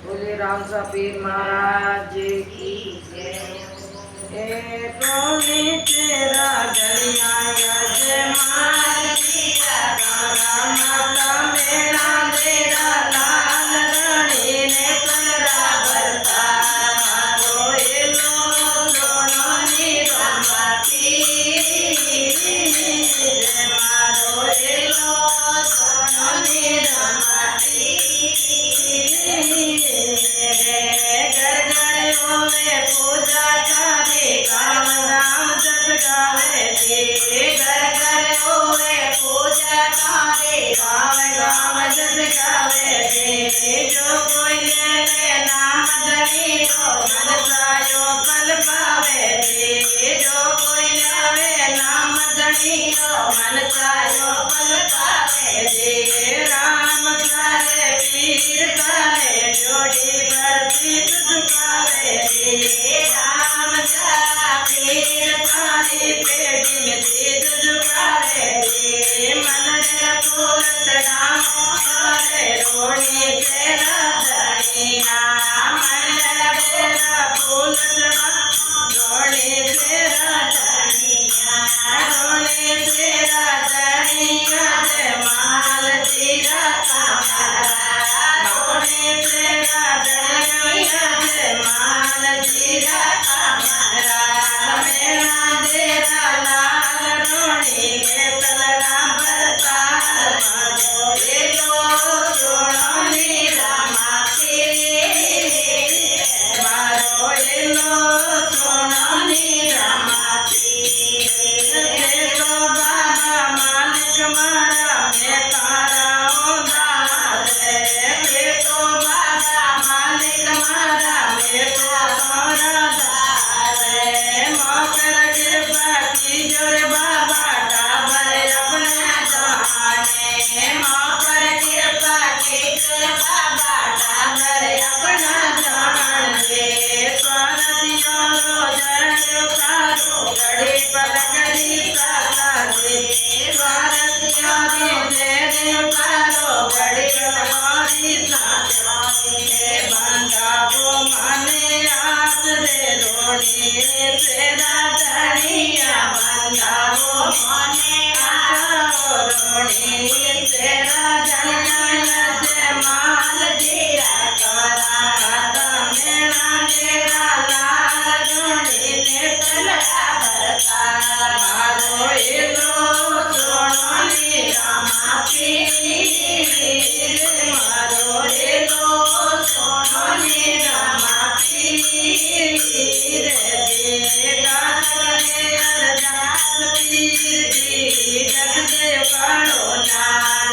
बोले राम सा पीर महाराज की जय। टोली तेरा डलिया यजमान माता मेरा तेरा लाल रानी ने कलरा भरता मारो लो दोनों नी रमाती मारो लो दोनों नी रमाती घर घर होवे पूजा करे गाँव गाँव जग गावे रे घर घर होवे पूजा करे गाँव गाँव जग गावे रे जो कोई ले नाम धनी रो मन सायो पल पावे रे जो कोई लावे नाम धनी रो मन सायो पल पावे रे राम करे पीर करे जोड़ी भरती झुकावे रे राम का पीर तारी पेड़ी में तेज झुकावे रे मन फूल चढ़ावे रोड़ी तेरा धनिया मन फूल रोड़ी तेरा धनिया रोड़ी तेरा धनिया माल तेरा रोड़ी तेरा धनिया माल तेरा कमरा मेरा तेरा लाल रोड़ी के तलरा बरतार मारो लो सोनी रामाती मारो लो सोनी रामाती देखो बाबा मालिक मारा मैं तारा उदार देखो बाबा मालिक मारा मैं तारा मकर कृपा की जोर बाबा टाबर अपना जाने मकर कृपा की जोर बाबा टाबर अपना जान दे स्वारतियों रोजन कारो घड़ी पलकड़ी काला दे स्वारतियों रोजन कारो घड़ी पलकड़ी काला दे बंदा वो माने आस रे रोड़ी तेरा धनिया बंदा वो माने आस रोड़ी तेरा धनिया से माल दिया करा मेरा तेरा लाल रोड़ी ने पलड़ा भरता मारो लो सोनी रामाती मारो लो सोनी रामाती रे गान करे अरदास पीर दी जग दे पाड़ो नाम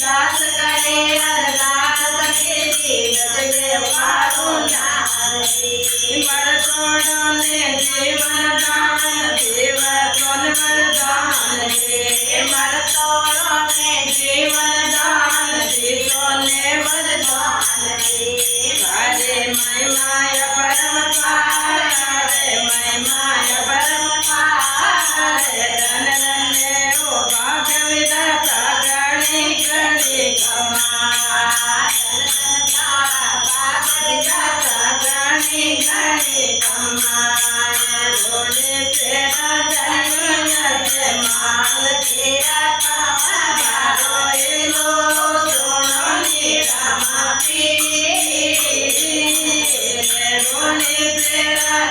दास करे अरदास पीर दी जग दे पाड़ो नाम मर तोड़ो ने जीवन दान देव तोन वरदान दे मर तोड़ो ने जीवन दान दे तोने वरदान दे